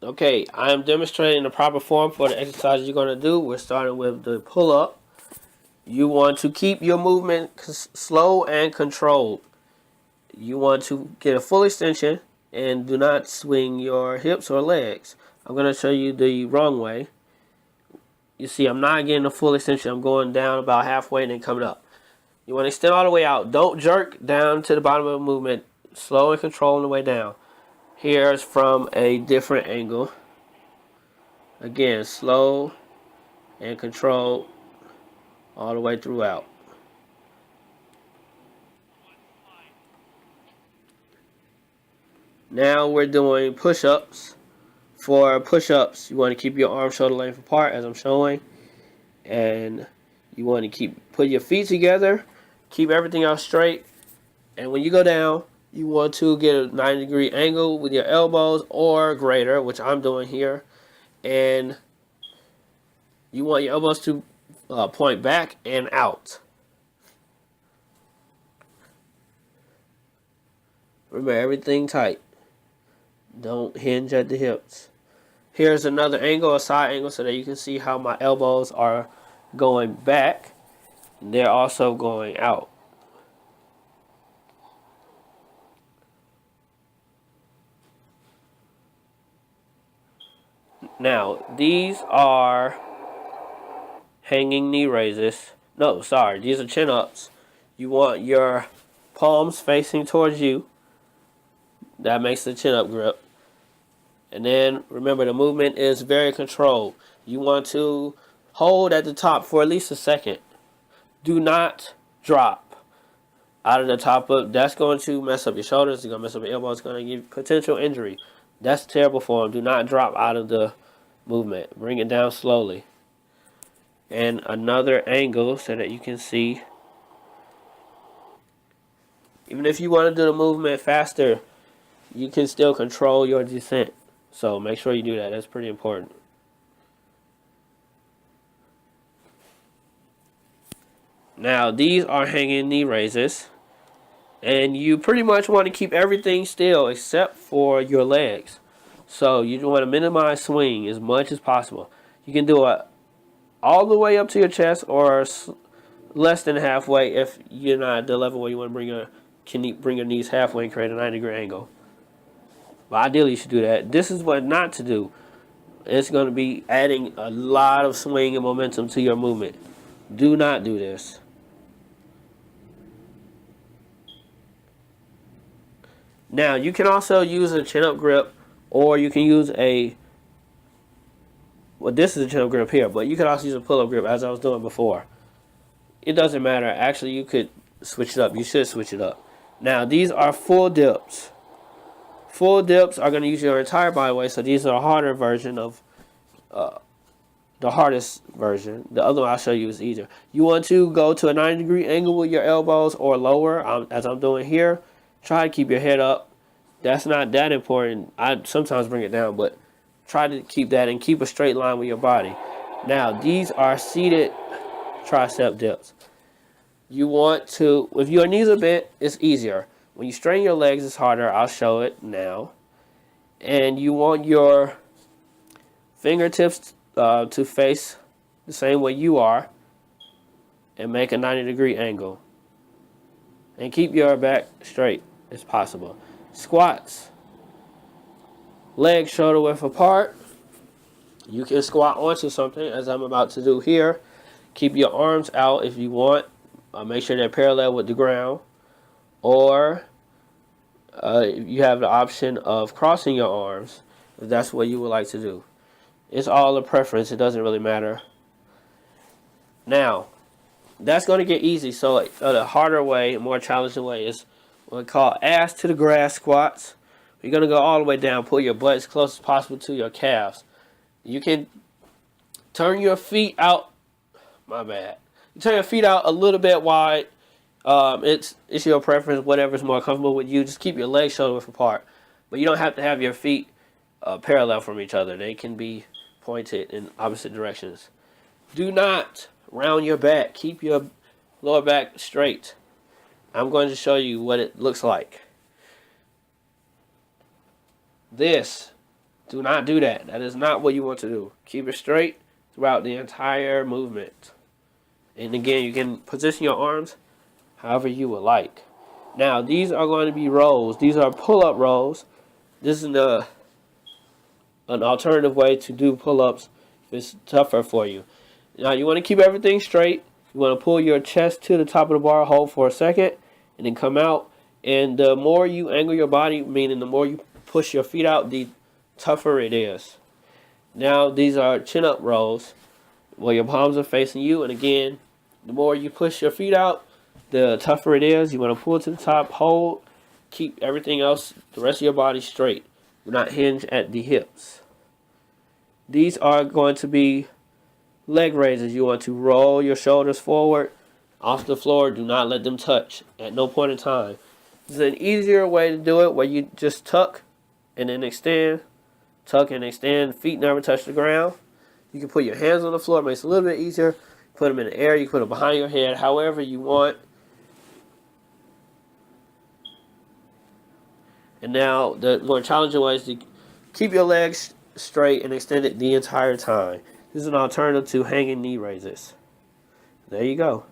Okay, I am demonstrating the proper form for the exercise you're going to do. We're starting with the pull-up. You want to keep your movement slow and controlled. You want to get a full extension and do not swing your hips or legs. I'm going to show you the wrong way. You see, I'm not getting a full extension. I'm going down about halfway and then coming up. You want to extend all the way out. Don't jerk down to the bottom of the movement. Slow and control on the way down. Here's from a different angle. Again, slow and control all the way throughout. Now we're doing push-ups. For push-ups, you want to keep your arms shoulder length apart as I'm showing. And you want to put your feet together. Keep everything else straight. And when you go down, you want to get a 90-degree angle with your elbows or greater, which I'm doing here. And you want your elbows to point back and out. Remember, everything tight. Don't hinge at the hips. Here's another angle, a side angle, so that you can see how my elbows are going back. They're also going out. Now, these are hanging knee raises. No, sorry, these are chin-ups. You want your palms facing towards you. That makes the chin-up grip. And then, remember, the movement is very controlled. You want to hold at the top for at least a second. Do not drop out of the top of. That's going to mess up your shoulders. It's going to mess up your elbows. It's going to give potential injury. That's terrible form. Do not drop out of the movement. Bring it down slowly. And another angle so that you can see. Even if you want to do the movement faster, you can still control your descent. So make sure you do that. That's pretty important. Now, these are hanging knee raises. And you pretty much want to keep everything still except for your legs. So you want to minimize swing as much as possible. You can do it all the way up to your chest or less than halfway if you're not at the level where you want to bring your knees halfway and create a 90-degree angle. But ideally you should do that. This is what not to do. It's going to be adding a lot of swing and momentum to your movement. Do not do this. Now, you can also use a chin-up grip, or you can use this is a chin-up grip here, but you could also use a pull-up grip as I was doing before. It doesn't matter. Actually, you could switch it up. You should switch it up. Now, these are full dips. Full dips are going to use your entire body weight, so these are a harder version of the hardest version. The other one I'll show you is easier. You want to go to a 90-degree angle with your elbows or lower, as I'm doing here. Try to keep your head up. That's not that important. I sometimes bring it down, but try to keep that and keep a straight line with your body. Now, these are seated tricep dips. You want to, if your knees are bent, it's easier. When you straighten your legs, it's harder. I'll show it now. And you want your fingertips to face the same way you are and make a 90-degree angle. And keep your back straight as possible. Squats. Legs shoulder width apart. You can squat onto something as I'm about to do here. Keep your arms out if you want. Make sure they're parallel with the ground. Or you have the option of crossing your arms if that's what you would like to do. It's all a preference. It doesn't really matter. Now, that's going to get easy. So the harder way, a more challenging way is what we call ass to the grass squats. You're going to go all the way down. Pull your butt as close as possible to your calves. You can turn your feet out. My bad. You turn your feet out a little bit wide. It's your preference, whatever's more comfortable with you. Just keep your legs shoulder width apart. But you don't have to have your feet parallel from each other. They can be pointed in opposite directions. Do not round your back. Keep your lower back straight. I'm going to show you what it looks like. This Do not do that. That is not what you want to do. Keep it straight throughout the entire movement. And again, you can position your arms however you would like. Now, these are going to be rows. These are pull-up rows. This is an alternative way to do pull-ups if it's tougher for you. Now, you want to keep everything straight. You want to pull your chest to the top of the bar, hold for a second, and then come out. And the more you angle your body, meaning the more you push your feet out, the tougher it is. Now, these are chin-up rows where your palms are facing you. And again, the more you push your feet out, the tougher it is. You want to pull to the top, hold, keep everything else, the rest of your body straight. Do not hinge at the hips. These are going to be leg raises. You want to roll your shoulders forward off the floor. Do not let them touch at no point in time. This is an easier way to do it where you just tuck and then extend. Tuck and extend. Feet never touch the ground. You can put your hands on the floor. It makes it a little bit easier. Put them in the air. You can put them behind your head. However you want. And now the more challenging way is to keep your legs straight and extend it the entire time. This is an alternative to hanging knee raises. There you go.